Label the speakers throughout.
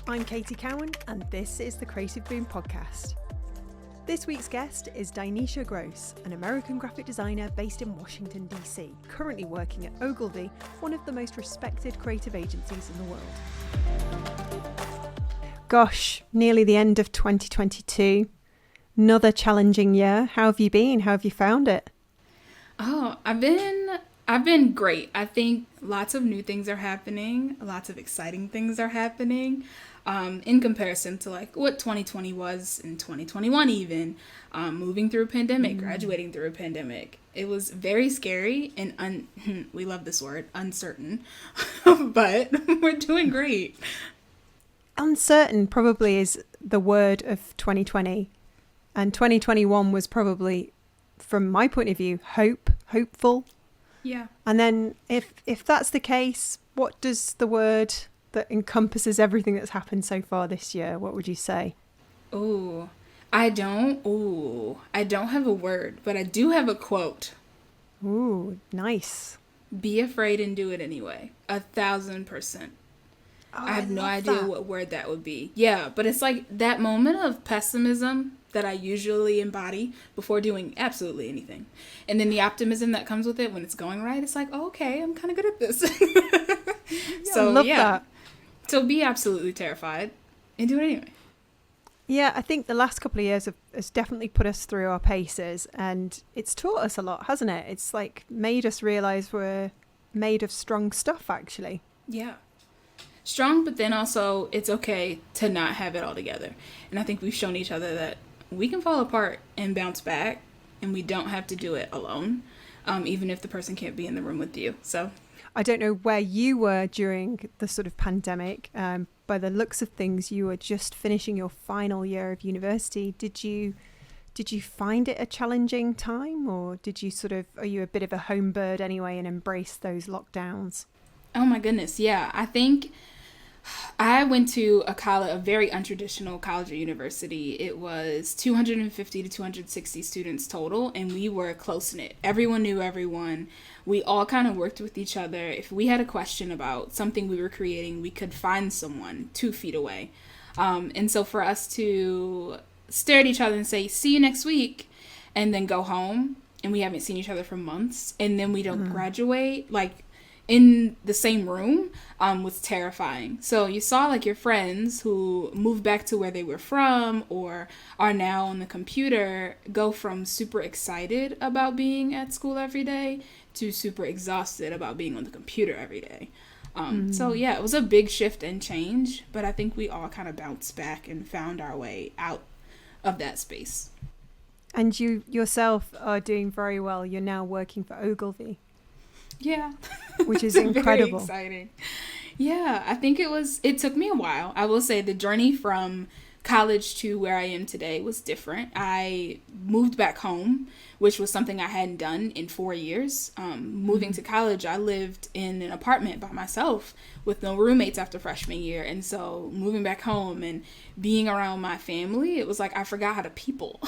Speaker 1: I'm Katie Cowan, and this is the Creative Boom Podcast. This week's guest is Dyneisha Gross, an American graphic designer based in Washington, D.C., currently working at Ogilvy, one of the most respected creative agencies in the world. Gosh, nearly the end of 2022. Another challenging year. How have you been? How have you found it?
Speaker 2: Oh, I've been great. I think lots of new things are happening. Lots of exciting things are happening. In comparison to like what 2020 was in 2021 even, moving through a pandemic, graduating through a pandemic. It was very scary and we love this word, uncertain, but we're doing great.
Speaker 1: Uncertain probably is the word of 2020, and 2021 was probably, from my point of view, hopeful.
Speaker 2: Yeah.
Speaker 1: And then if that's the case, what does the word that encompasses everything that's happened so far this year, what would you say?
Speaker 2: I don't have a word, but I do have a quote.
Speaker 1: Ooh, nice.
Speaker 2: Be afraid and do it anyway. 1,000%. I have no idea what word that would be. Yeah, but it's like that moment of pessimism that I usually embody before doing absolutely anything. And then the optimism that comes with it when it's going right, it's like, oh, okay, I'm kind of good at this.
Speaker 1: I love that.
Speaker 2: So be absolutely terrified and do it anyway.
Speaker 1: Yeah, I think the last couple of years has definitely put us through our paces, and it's taught us a lot, hasn't it? It's like made us realise we're made of strong stuff, actually.
Speaker 2: Yeah. Strong, but then also it's okay to not have it all together. And I think we've shown each other that we can fall apart and bounce back, and we don't have to do it alone, even if the person can't be in the room with you. So
Speaker 1: I don't know where you were during the sort of pandemic. By the looks of things, you were just finishing your final year of university. Did you find it a challenging time, or are you a bit of a home bird anyway and embrace those lockdowns?
Speaker 2: Oh my goodness, yeah. I think I went to a very untraditional college or university. It was 250 to 260 students total, and we were close-knit. Everyone knew everyone. We all kind of worked with each other. If we had a question about something we were creating, we could find someone 2 feet away. And so for us to stare at each other and say, see you next week, and then go home, and we haven't seen each other for months, and then we don't graduate, like, in the same room, was terrifying. So you saw like your friends who moved back to where they were from or are now on the computer go from super excited about being at school every day to super exhausted about being on the computer every day. So yeah, it was a big shift and change, but I think we all kind of bounced back and found our way out of that space.
Speaker 1: And you yourself are doing very well. You're now working for Ogilvy.
Speaker 2: Yeah.
Speaker 1: Which is incredible.
Speaker 2: Very exciting. Yeah, I think it took me a while. I will say the journey from college to where I am today was different. I moved back home, which was something I hadn't done in 4 years. Moving to college, I lived in an apartment by myself with no roommates after freshman year. And so moving back home and being around my family, it was like I forgot how to people.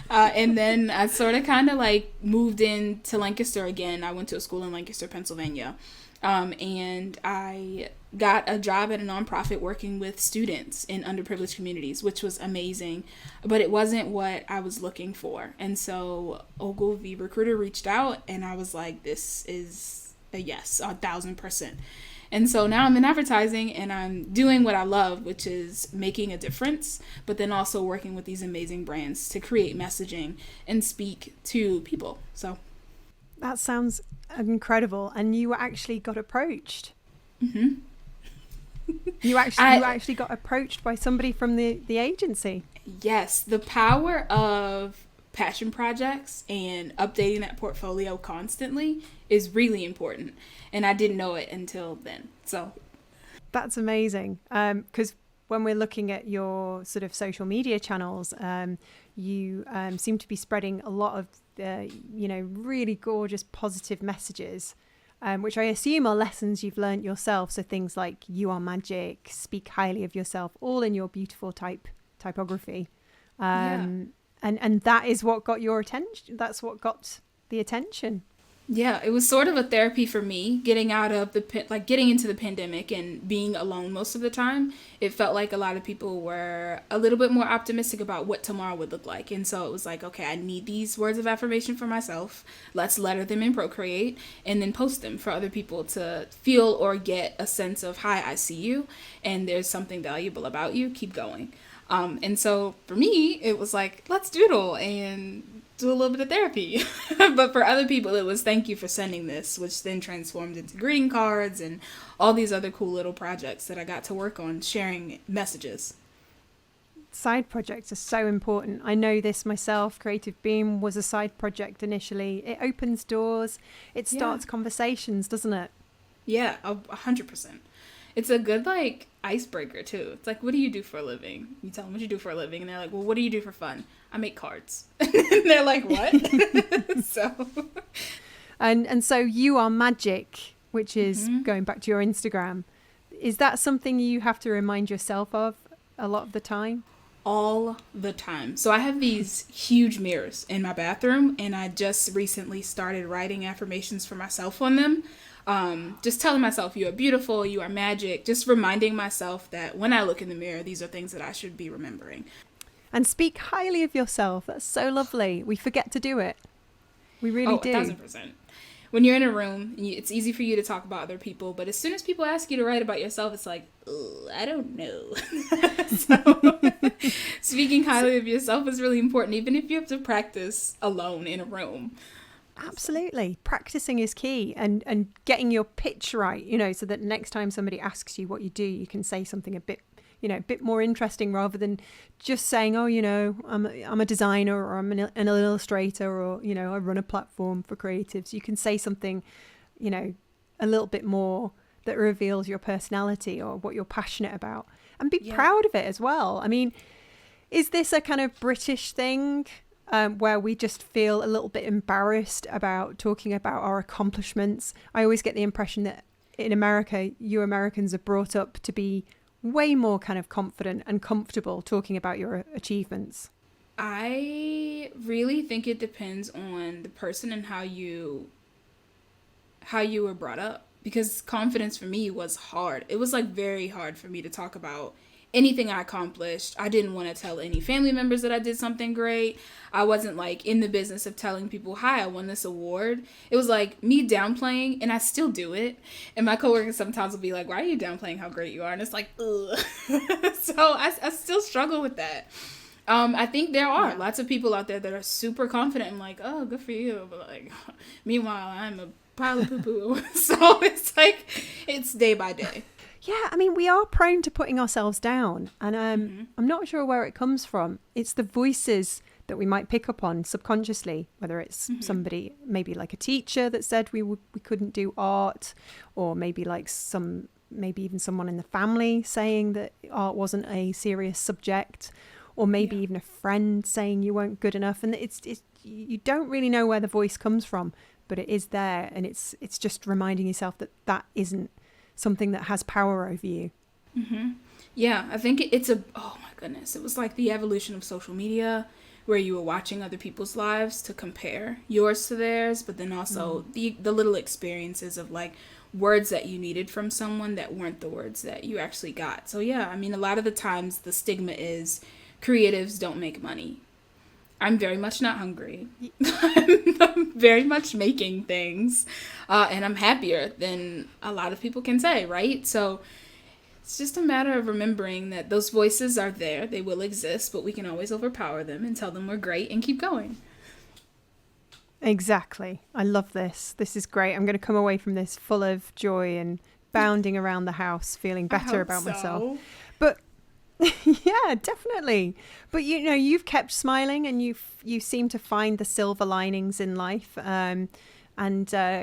Speaker 2: And then I sort of kind of like moved into Lancaster again. I went to a school in Lancaster, Pennsylvania. And I got a job at a nonprofit working with students in underprivileged communities, which was amazing, but it wasn't what I was looking for. And so Ogilvy recruiter reached out, and I was like, this is a yes, 1,000%. And so now I'm in advertising, and I'm doing what I love, which is making a difference, but then also working with these amazing brands to create messaging and speak to people. So
Speaker 1: that sounds incredible. And you actually got approached.
Speaker 2: Mm-hmm.
Speaker 1: You actually got approached by somebody from the agency.
Speaker 2: Yes, the power of passion projects and updating that portfolio constantly is really important. And I didn't know it until then. So
Speaker 1: that's amazing. Because when we're looking at your sort of social media channels, you seem to be spreading a lot of really gorgeous positive messages, which I assume are lessons you've learned yourself. So things like you are magic, speak highly of yourself, all in your beautiful typography. And that is what got your attention. That's what got the attention.
Speaker 2: Yeah, it was sort of a therapy for me getting out of getting into the pandemic and being alone most of the time. It felt like a lot of people were a little bit more optimistic about what tomorrow would look like. And so it was like, okay, I need these words of affirmation for myself. Let's letter them in Procreate and then post them for other people to feel or get a sense of, hi, I see you and there's something valuable about you. Keep going. And so for me, it was like, let's doodle and do a little bit of therapy. But for other people, it was thank you for sending this, which then transformed into greeting cards and all these other cool little projects that I got to work on, sharing messages.
Speaker 1: Side projects are so important. I know this myself. Creative Beam was a side project initially. It opens doors. It starts conversations, doesn't it?
Speaker 2: Yeah, 100%. It's a good, like, icebreaker, too. It's like, what do you do for a living? You tell them what you do for a living, and they're like, well, what do you do for fun? I make cards. And they're like, what? So.
Speaker 1: And so you are magic, which is going back to your Instagram. Is that something you have to remind yourself of a lot of the time?
Speaker 2: All the time. So I have these huge mirrors in my bathroom, and I just recently started writing affirmations for myself on them. Just telling myself you are beautiful, you are magic, just reminding myself that when I look in the mirror, these are things that I should be remembering.
Speaker 1: And speak highly of yourself. That's so lovely. We forget to do it. We really do.
Speaker 2: 1,000%. When you're in a room, it's easy for you to talk about other people, but as soon as people ask you to write about yourself, it's like, I don't know. So speaking highly of yourself is really important, even if you have to practice alone in a room.
Speaker 1: Absolutely. Practicing is key, and getting your pitch right, so that next time somebody asks you what you do, you can say something a bit more interesting rather than just saying, oh, I'm a designer, or I'm an illustrator, or, I run a platform for creatives. You can say something, a little bit more that reveals your personality or what you're passionate about, and be proud of it as well. I mean, is this a kind of British thing? Where we just feel a little bit embarrassed about talking about our accomplishments. I always get the impression that in America, you Americans are brought up to be way more kind of confident and comfortable talking about your achievements.
Speaker 2: I really think it depends on the person and how you were brought up. Because confidence for me was hard. It was like very hard for me to talk about anything I accomplished. I didn't want to tell any family members that I did something great. I wasn't like in the business of telling people, hi, I won this award. It was like me downplaying, and I still do it. And my coworkers sometimes will be like, why are you downplaying how great you are? And it's like, ugh. So I still struggle with that. I think there are lots of people out there that are super confident and like, oh, good for you. But like, meanwhile, I'm a pile of poo-poo. So it's like, it's day by day.
Speaker 1: Yeah, I mean, we are prone to putting ourselves down, and I'm not sure where it comes from. It's the voices that we might pick up on subconsciously, whether it's somebody, maybe like a teacher that said we couldn't do art, or maybe like maybe even someone in the family saying that art wasn't a serious subject, or maybe even a friend saying you weren't good enough. And it's you don't really know where the voice comes from, but it is there, and it's just reminding yourself that isn't something that has power over you.
Speaker 2: Yeah, I think oh my goodness, it was like the evolution of social media, where you were watching other people's lives to compare yours to theirs, but then also the little experiences of like words that you needed from someone that weren't the words that you actually got. So yeah, I mean, a lot of the times the stigma is creatives don't make money. I'm very much not hungry. I'm very much making things, and I'm happier than a lot of people can say, right? So it's just a matter of remembering that those voices are there. They will exist, but we can always overpower them and tell them we're great and keep going.
Speaker 1: Exactly. I love this. This is great. I'm going to come away from this full of joy and bounding around the house, feeling better about myself. But yeah, definitely. But you've kept smiling, and you seem to find the silver linings in life, and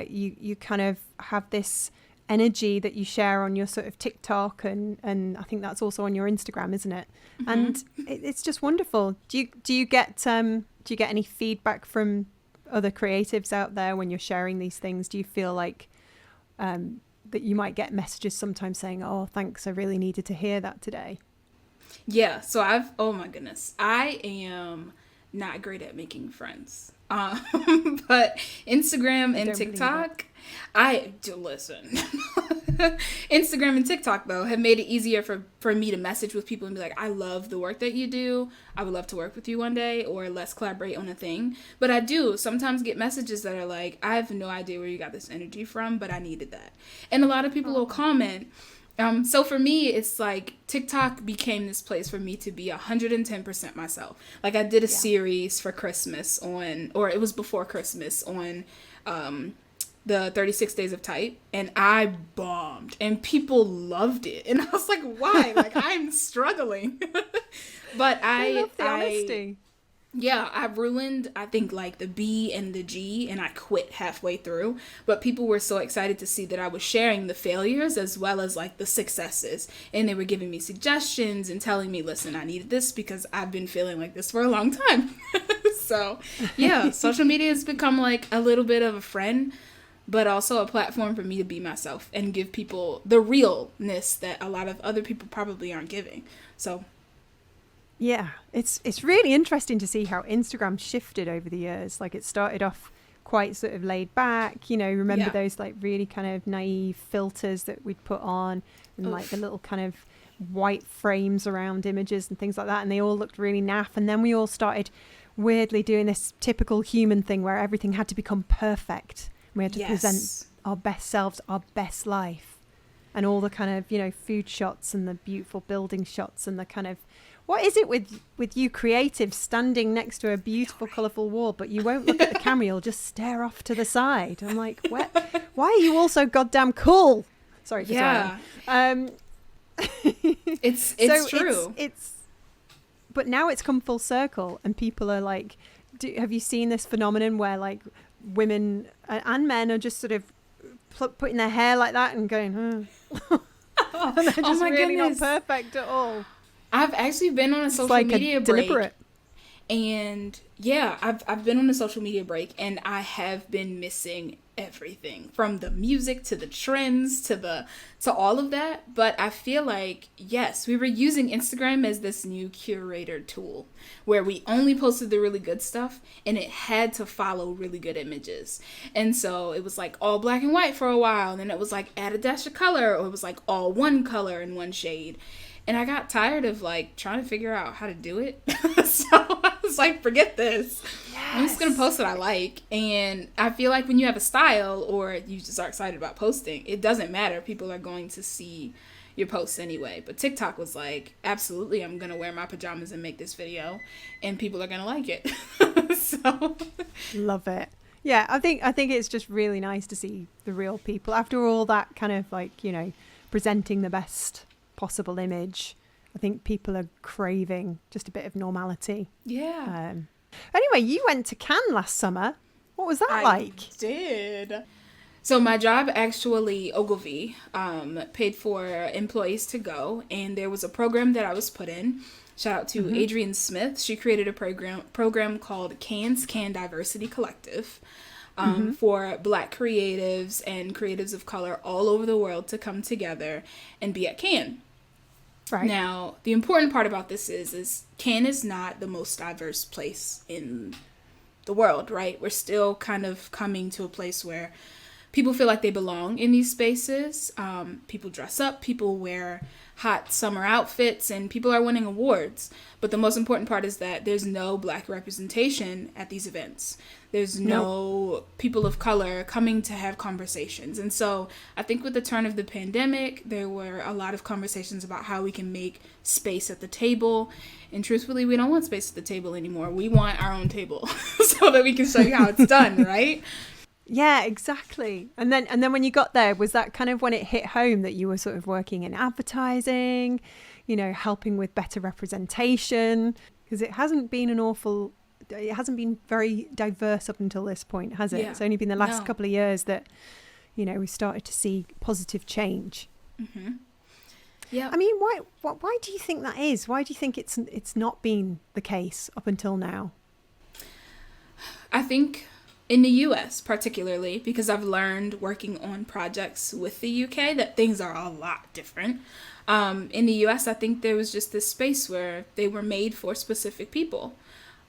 Speaker 1: you kind of have this energy that you share on your sort of TikTok, and I think that's also on your Instagram, isn't it? And it's just wonderful. Do you get any feedback from other creatives out there when you're sharing these things? Do you feel like that you might get messages sometimes saying, oh, thanks, I really needed to hear that today?
Speaker 2: Yeah, so oh my goodness, I am not great at making friends. But Instagram and TikTok, I do listen. Instagram and TikTok, though, have made it easier for me to message with people and be like, I love the work that you do. I would love to work with you one day, or let's collaborate on a thing. But I do sometimes get messages that are like, I have no idea where you got this energy from, but I needed that. And a lot of people will comment. So for me, it's like TikTok became this place for me to be 110% myself. Like I did a series for Christmas or it was before Christmas on the 36 Days of Type, and I bombed and people loved it. And I was like, why? Like I'm struggling. But
Speaker 1: I love the honesty.
Speaker 2: Yeah, I ruined, I think, like the B and the G, and I quit halfway through. But people were so excited to see that I was sharing the failures as well as like the successes. And they were giving me suggestions and telling me, listen, I needed this because I've been feeling like this for a long time. So, yeah, social media has become like a little bit of a friend, but also a platform for me to be myself and give people the realness that a lot of other people probably aren't giving. So
Speaker 1: yeah, it's really interesting to see how Instagram shifted over the years. Like it started off quite sort of laid back, remember those like really kind of naive filters that we'd put on and like the little kind of white frames around images and things like that. And they all looked really naff. And then we all started weirdly doing this typical human thing where everything had to become perfect. We had to present our best selves, our best life, and all the kind of, food shots and the beautiful building shots and the kind of, what is it with you creatives standing next to a beautiful, colourful wall, but you won't look at the camera, you'll just stare off to the side. I'm like, why are you all so goddamn cool? Sorry for swearing.
Speaker 2: It's
Speaker 1: so
Speaker 2: true.
Speaker 1: But now it's come full circle and people are like, have you seen this phenomenon where like women and men are just sort of putting their hair like that and going, and they're just really
Speaker 2: goodness.
Speaker 1: not perfect at all.
Speaker 2: I've actually been on a social media break.
Speaker 1: Deliberate.
Speaker 2: And yeah, I've been on a social media break and I have been missing everything from the music to the trends to all of that. But I feel like, yes, we were using Instagram as this new curator tool where we only posted the really good stuff and it had to follow really good images. And so it was like all black and white for a while. And then it was like add a dash of color, or it was like all one color and one shade. And I got tired of like trying to figure out how to do it. So I was like, forget this. Yes. I'm just going to post what I like. And I feel like when you have a style or you just are excited about posting, it doesn't matter. People are going to see your posts anyway. But TikTok was like, absolutely, I'm going to wear my pajamas and make this video. And people are going to like it. So
Speaker 1: love it. Yeah, I think it's just really nice to see the real people. After all that kind of like, presenting the best possible image, I think people are craving just a bit of normality.
Speaker 2: Yeah.
Speaker 1: Anyway, you went to Cannes last summer. What was that like?
Speaker 2: I did. So my job, actually, Ogilvy, paid for employees to go, and there was a program that I was put in. Shout out to Adrienne Smith. She created a program called Cannes Diversity Collective. For Black creatives and creatives of color all over the world to come together and be at Cannes.
Speaker 1: Right.
Speaker 2: Now, the important part about this is Cannes is not the most diverse place in the world, right? We're still kind of coming to a place where people feel like they belong in these spaces. People dress up, people wear hot summer outfits, and people are winning awards. But the most important part is that there's no Black representation at these events. There's no people of color coming to have conversations. And so I think with the turn of the pandemic, there were a lot of conversations about how we can make space at the table. And truthfully, we don't want space at the table anymore. We want our own table so that we can show you how it's done, right?
Speaker 1: Yeah, exactly. And then when you got there, was that kind of when it hit home that you were sort of working in advertising, helping with better representation? Because it hasn't been very diverse up until this point, has it? Yeah. It's only been the last couple of years that, we started to see positive change.
Speaker 2: Mm-hmm. Yeah.
Speaker 1: I mean, why do you think that is? Why do you think it's not been the case up until now?
Speaker 2: I think in the US particularly, because I've learned working on projects with the UK that things are a lot different. In the US, I think there was just this space where they were made for specific people.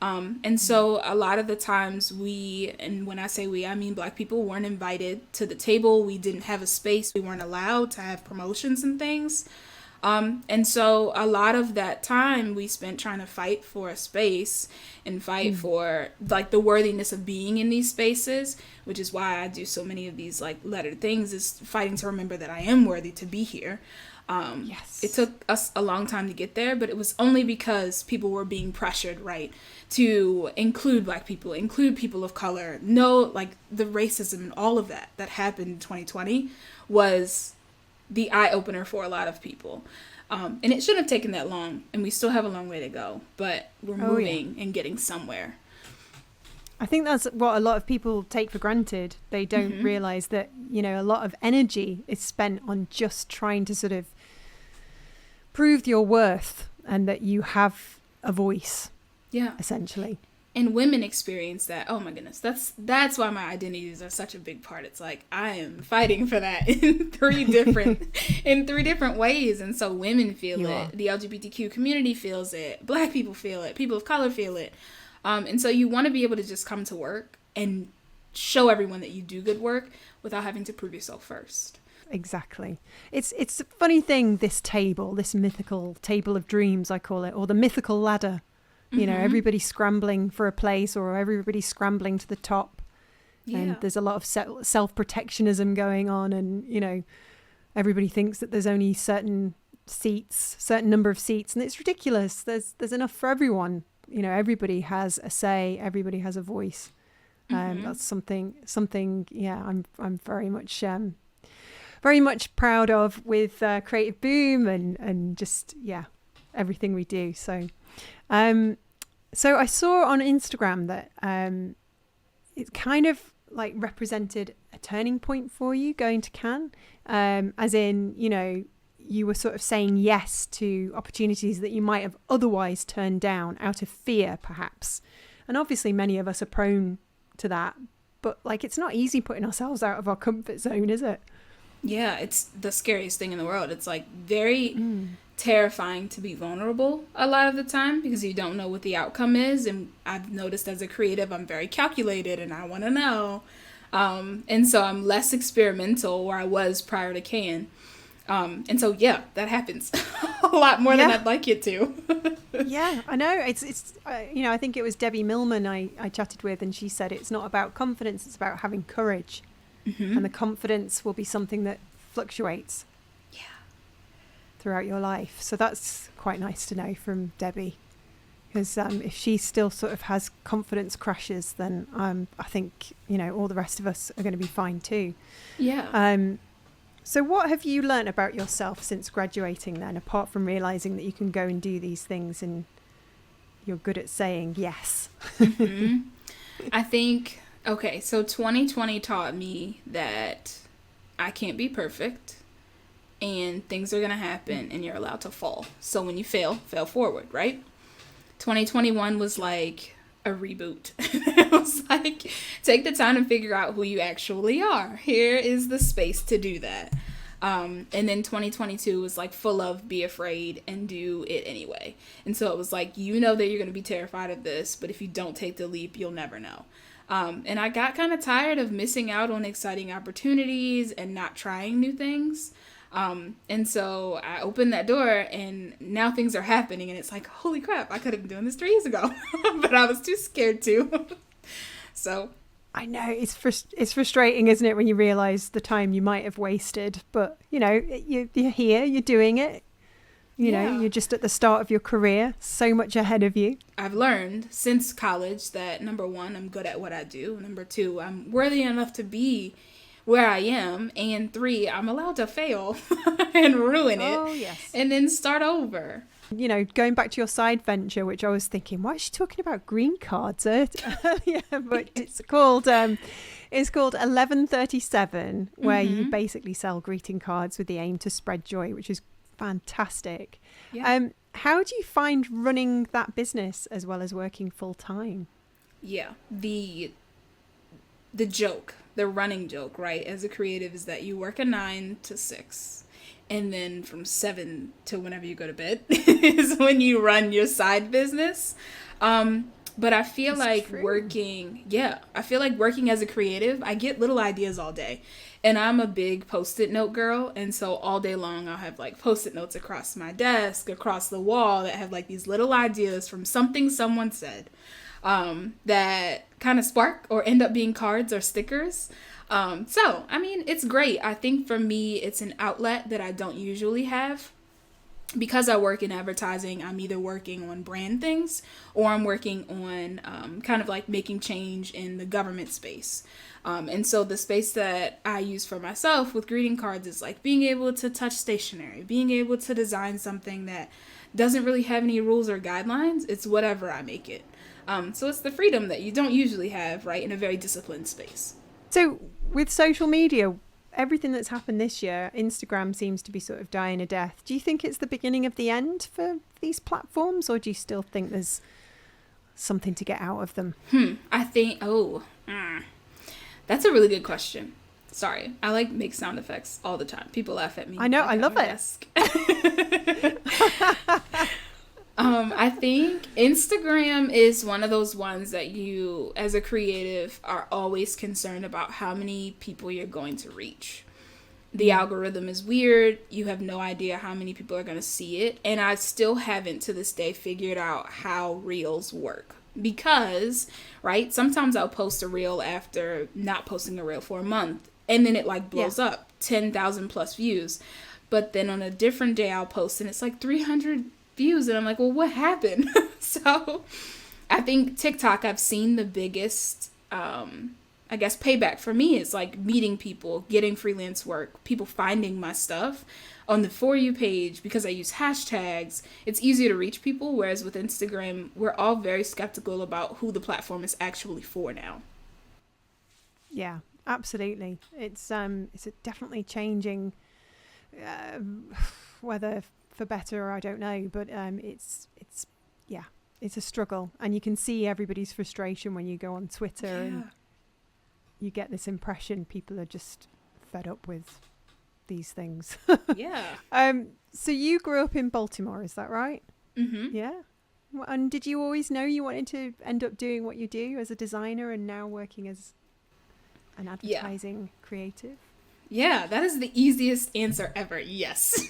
Speaker 2: And so a lot of the times we, and when I say we, I mean Black people, weren't invited to the table. We didn't have a space. We weren't allowed to have promotions and things. And so a lot of that time we spent trying to fight for a space and fight for like the worthiness of being in these spaces, which is why I do so many of these like lettered things, is fighting to remember that I am worthy to be here.
Speaker 1: Yes.
Speaker 2: It took us a long time to get there, but it was only because people were being pressured, right, to include Black people, include people of color. No, like the racism and all of that happened in 2020 was the eye opener for a lot of people. And it shouldn't have taken that long, and we still have a long way to go, but we're moving and getting somewhere.
Speaker 1: I think that's what a lot of people take for granted. They don't realize that, you know, a lot of energy is spent on just trying to sort of prove your worth and that you have a voice. Yeah. Essentially.
Speaker 2: And women experience that. Oh my goodness. That's why my identities are such a big part. It's like I am fighting for that in three different ways. And so women feel it. The LGBTQ community feels it. Black people feel it. People of color feel it. And so you want to be able to just come to work and show everyone that you do good work without having to prove yourself first.
Speaker 1: Exactly. It's a funny thing, this table, this mythical table of dreams, I call it, or the mythical ladder. You know, everybody's scrambling for a place, or everybody's scrambling to the top. Yeah. And there's a lot of self-protectionism going on. And, you know, everybody thinks that there's only certain number of seats. And it's ridiculous. There's enough for everyone. You know, everybody has a say. Everybody has a voice. That's something, yeah, I'm very much proud of with Creative Boom and just, yeah, everything we do. So I saw on Instagram that it kind of like represented a turning point for you going to Cannes, as in, you know, you were sort of saying yes to opportunities that you might have otherwise turned down out of fear, perhaps. And obviously many of us are prone to that, but like it's not easy putting ourselves out of our comfort zone, is it?
Speaker 2: Yeah, it's the scariest thing in the world. It's like very terrifying to be vulnerable a lot of the time because you don't know what the outcome is. And I've noticed as a creative, I'm very calculated and I want to know. And so I'm less experimental where I was prior to Cannes. And so, yeah, that happens a lot more than I'd like it to.
Speaker 1: Yeah, I know. It's you know, I think it was Debbie Millman I chatted with, and she said it's not about confidence, it's about having courage. And the confidence will be something that fluctuates throughout your life. So that's quite nice to know from Debbie, because if she still sort of has confidence crashes, then I think, you know, all the rest of us are going to be fine too. Yeah. So what have you learned about yourself since graduating then, apart from realizing that you can go and do these things and you're good at saying yes?
Speaker 2: I think, okay, so 2020 taught me that I can't be perfect and things are going to happen and you're allowed to fall. So when you fail forward, right? 2021 was like a reboot. It was like, take the time to figure out who you actually are. Here is the space to do that. And then 2022 was like full of be afraid and do it anyway. And so it was like, you know that you're going to be terrified of this, but if you don't take the leap, you'll never know. And I got kind of tired of missing out on exciting opportunities and not trying new things. And so I opened that door and now things are happening and it's like, holy crap, I could have been doing this 3 years ago, but I was too scared to. So
Speaker 1: I know it's frustrating, isn't it, when you realize the time you might have wasted, but you know, you're here, you're doing it, you know, you're just at the start of your career, so much ahead of you.
Speaker 2: I've learned since college that number one, I'm good at what I do. Number two, I'm worthy enough to be where I am, and 3, I'm allowed to fail and ruin it. Oh, yes. And then start over.
Speaker 1: You know, going back to your side venture, which I was thinking, why is she talking about green cards? Yeah, but it's called 1137, where you basically sell greeting cards with the aim to spread joy, which is fantastic. Yeah. How do you find running that business as well as working full time?
Speaker 2: Yeah, the joke. The running joke, right, as a creative is that you work a 9 to 6 and then from 7 to whenever you go to bed is when you run your side business. But I feel
Speaker 1: It's
Speaker 2: like
Speaker 1: true.
Speaker 2: I feel like working as a creative, I get little ideas all day. And I'm a big Post-it note girl. And so all day long, I'll have like Post-it notes across my desk, across the wall that have like these little ideas from something someone said that kind of spark or end up being cards or stickers. So, I mean, it's great. I think for me, it's an outlet that I don't usually have. Because I work in advertising, I'm either working on brand things or I'm working on kind of like making change in the government space. And so the space that I use for myself with greeting cards is like being able to touch stationery, being able to design something that doesn't really have any rules or guidelines. It's whatever I make it. So it's the freedom that you don't usually have, right, in a very disciplined space.
Speaker 1: So with social media, everything that's happened this year, Instagram seems to be sort of dying a death. Do you think it's the beginning of the end for these platforms, or do you still think there's something to get out of them?
Speaker 2: I think, that's a really good question. Sorry, I like make sound effects all the time. People laugh at me.
Speaker 1: I know,
Speaker 2: like
Speaker 1: I love it.
Speaker 2: I think Instagram is one of those ones that you, as a creative, are always concerned about how many people you're going to reach. The algorithm is weird. You have no idea how many people are going to see it. And I still haven't, to this day, figured out how reels work. Because, right, sometimes I'll post a reel after not posting a reel for a month. And then it like blows up, 10,000 plus views. But then on a different day I'll post and it's like 300 views. And I'm like, well, what happened? So I think TikTok, I've seen the biggest, I guess, payback for me is like meeting people, getting freelance work, people finding my stuff on the For You page because I use hashtags. It's easier to reach people. Whereas with Instagram, we're all very skeptical about who the platform is actually for now.
Speaker 1: Yeah, absolutely. It's definitely changing, whether for better or I don't know, but it's a struggle, and you can see everybody's frustration when you go on Twitter and you get this impression people are just fed up with these things.
Speaker 2: Yeah.
Speaker 1: So you grew up in Baltimore, is that right?
Speaker 2: Mm-hmm.
Speaker 1: Yeah. And did you always know you wanted to end up doing what you do as a designer and now working as an advertising creative?
Speaker 2: Yeah, that is the easiest answer ever. Yes.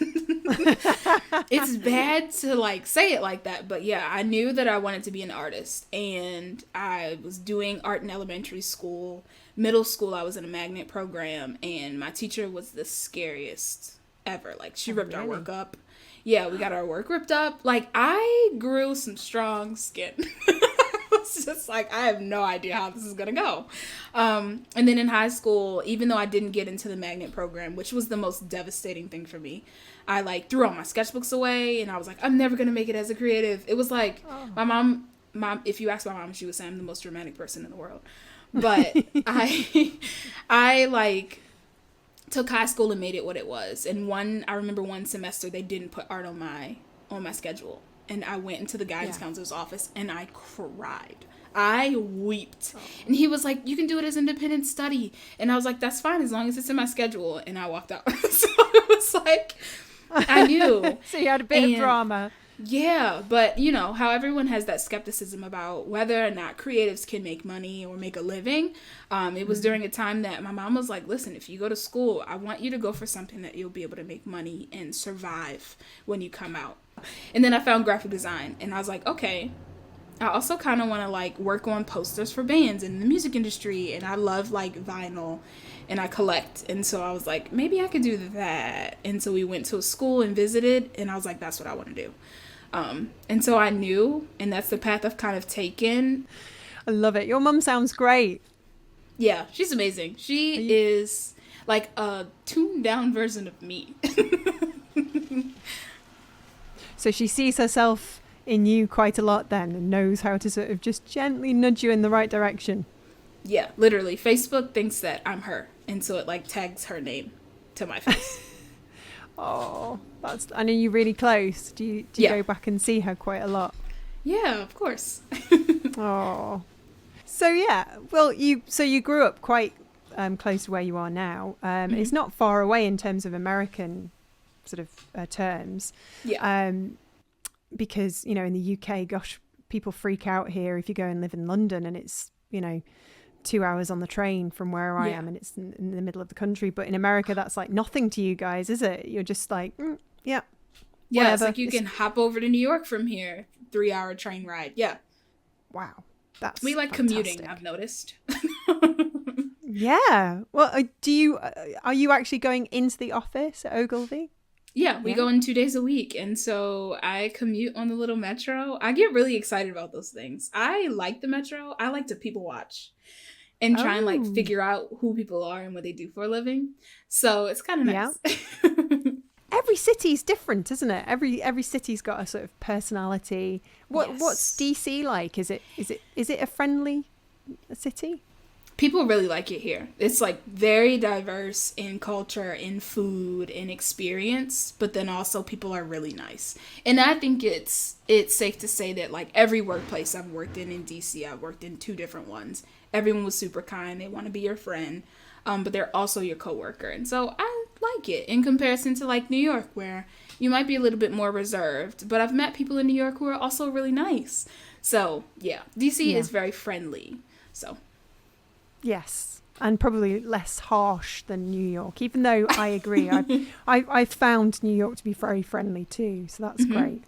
Speaker 2: It's bad to like say it like that, but yeah, I knew that I wanted to be an artist, and I was doing art in elementary school. Middle school, I was in a magnet program, and my teacher was the scariest ever. Like, she ripped our work up. Yeah, we got our work ripped up. Like, I grew some strong skin. It's just like, I have no idea how this is gonna go. And then in high school, even though I didn't get into the magnet program, which was the most devastating thing for me, I like threw all my sketchbooks away, and I was like, I'm never gonna make it as a creative. It was like, my mom, if you ask my mom, she would say I'm the most dramatic person in the world. But I like took high school and made it what it was. And I remember one semester they didn't put art on my schedule. And I went into the guidance counselor's office and I cried. I wept. And he was like, you can do it as independent study. And I was like, that's fine as long as it's in my schedule. And I walked out. So it was like, I knew.
Speaker 1: So you had a bit of drama.
Speaker 2: Yeah, but you know how everyone has that skepticism about whether or not creatives can make money or make a living. It was during a time that my mom was like, listen, if you go to school, I want you to go for something that you'll be able to make money and survive when you come out. And then I found graphic design, and I was like, okay, I also kind of want to like work on posters for bands in the music industry, and I love like vinyl and I collect. And so I was like, maybe I could do that. And so we went to a school and visited, and I was like, that's what I want to do. And so I knew, and that's the path I've kind of taken.
Speaker 1: I love it. Your mum sounds great.
Speaker 2: Yeah, she's amazing. She is like a tuned down version of me.
Speaker 1: So she sees herself in you quite a lot then, and knows how to sort of just gently nudge you in the right direction.
Speaker 2: Yeah, literally. Facebook thinks that I'm her, and so it like tags her name to my face.
Speaker 1: Oh, I know you're really close. Do you go back and see her quite a lot?
Speaker 2: Yeah, of course.
Speaker 1: Oh. So yeah, well, you grew up quite close to where you are now. It's not far away in terms of American sort of terms.
Speaker 2: Yeah.
Speaker 1: Because, you know, in the UK, gosh, people freak out here if you go and live in London and it's, 2 hours on the train from where I am and it's in the middle of the country. But in America, that's like nothing to you guys, is it? You're just like, yeah.
Speaker 2: Yeah,
Speaker 1: whatever.
Speaker 2: It's like you can hop over to New York from here, 3-hour train ride. Yeah.
Speaker 1: Wow. That's
Speaker 2: we like
Speaker 1: fantastic.
Speaker 2: commuting, I've noticed.
Speaker 1: Yeah. Well, are you actually going into the office at Ogilvy?
Speaker 2: Yeah, we go in 2 days a week. And so I commute on the little metro. I get really excited about those things. I like the metro. I like to people watch and try and like figure out who people are and what they do for a living. So it's kind of nice.
Speaker 1: Yeah. Every city's different, isn't it? Every city's got a sort of personality. What's DC like? Is it a friendly city?
Speaker 2: People really like it here. It's like very diverse in culture, in food, in experience, but then also people are really nice. And I think it's safe to say that like every workplace I've worked in DC, I've worked in 2 different ones. Everyone was super kind. They want to be your friend, but they're also your coworker. And so I like it in comparison to like New York, where you might be a little bit more reserved. But I've met people in New York who are also really nice. So yeah, DC is very friendly. So.
Speaker 1: Yes, and probably less harsh than New York, even though I agree. I've found New York to be very friendly too, so that's great.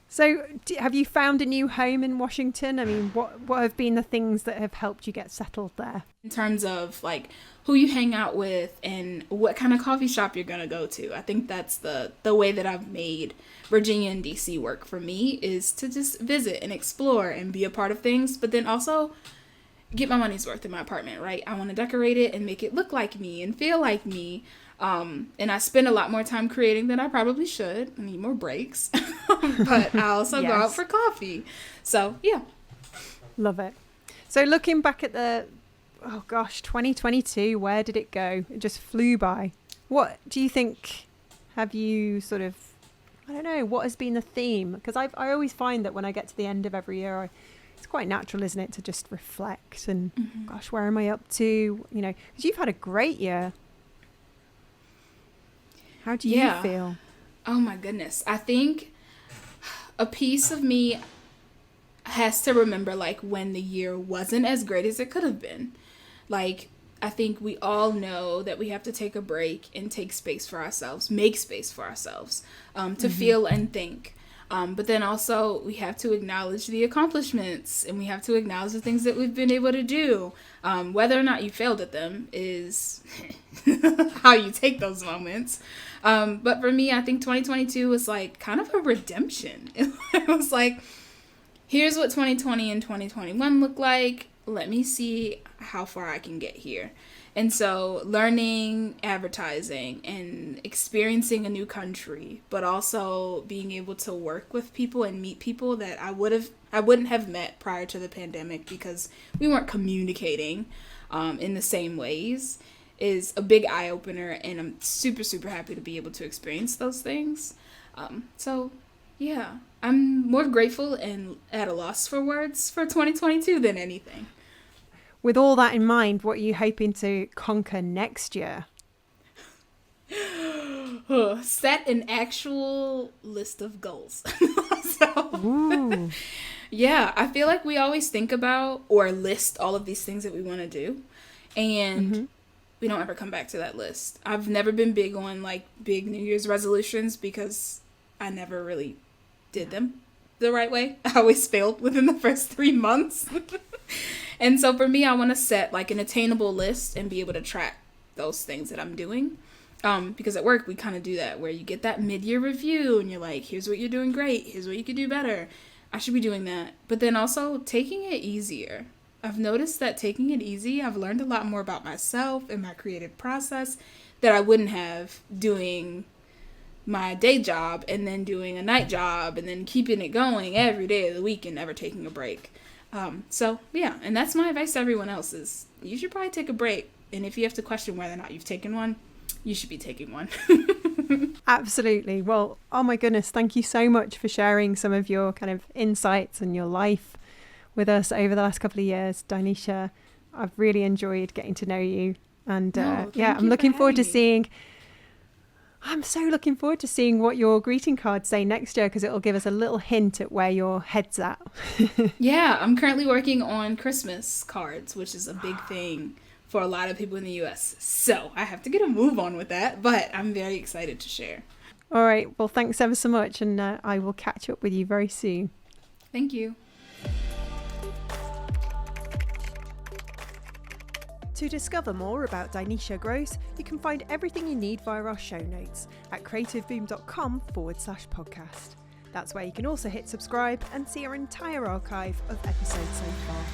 Speaker 1: So have you found a new home in Washington? I mean, what have been the things that have helped you get settled there?
Speaker 2: In terms of like who you hang out with and what kind of coffee shop you're going to go to. I think that's the way that I've made Virginia and DC work for me, is to just visit and explore and be a part of things, but then also get my money's worth in my apartment, right? I want to decorate it and make it look like me and feel like me. And I spend a lot more time creating than I probably should. I need more breaks. But I also go out for coffee. So, yeah.
Speaker 1: Love it. So looking back at 2022, where did it go? It just flew by. What do you think, have you sort of, I don't know, what has been the theme? Because I always find that when I get to the end of every year, it's quite natural, isn't it, to just reflect and, gosh, where am I up to? Because you've had a great year. How do you feel?
Speaker 2: Oh, my goodness. I think a piece of me has to remember, like, when the year wasn't as great as it could have been. Like, I think we all know that we have to take a break and take space for ourselves, make space for ourselves, to feel and think. But then also we have to acknowledge the accomplishments and we have to acknowledge the things that we've been able to do. Whether or not you failed at them is how you take those moments. But for me, I think 2022 was like kind of a redemption. It was like, here's what 2020 and 2021 look like. Let me see how far I can get here. And so learning advertising and experiencing a new country, but also being able to work with people and meet people that I wouldn't have met prior to the pandemic because we weren't communicating in the same ways, is a big eye opener. And I'm super, super happy to be able to experience those things. So yeah, I'm more grateful and at a loss for words for 2022 than anything.
Speaker 1: With all that in mind, what are you hoping to conquer next year?
Speaker 2: Set an actual list of goals.
Speaker 1: Ooh.
Speaker 2: Yeah, I feel like we always think about or list all of these things that we want to do. And we don't ever come back to that list. I've never been big on like big New Year's resolutions because I never really did them the right way. I always failed within the first 3 months. And so for me, I want to set like an attainable list and be able to track those things that I'm doing. Because at work, we kind of do that where you get that mid-year review and you're like, here's what you're doing great. Here's what you could do better. I should be doing that. But then also taking it easier. I've noticed that taking it easy, I've learned a lot more about myself and my creative process that I wouldn't have doing my day job and then doing a night job and then keeping it going every day of the week and never taking a break. So yeah, and that's my advice to everyone else is you should probably take a break. And if you have to question whether or not you've taken one, you should be taking one.
Speaker 1: Absolutely. Well, oh my goodness, thank you so much for sharing some of your kind of insights and your life with us over the last couple of years, Dyneisha. I've really enjoyed getting to know you. And I'm looking forward to seeing, I'm so looking forward to seeing what your greeting cards say next year, because it'll give us a little hint at where your head's at.
Speaker 2: Yeah, I'm currently working on Christmas cards, which is a big thing for a lot of people in the US. So I have to get a move on with that, but I'm very excited to share.
Speaker 1: All right. Well, thanks ever so much. And I will catch up with you very soon.
Speaker 2: Thank you.
Speaker 1: To discover more about Dyneisha Gross, you can find everything you need via our show notes at creativeboom.com/podcast. That's where you can also hit subscribe and see our entire archive of episodes so far.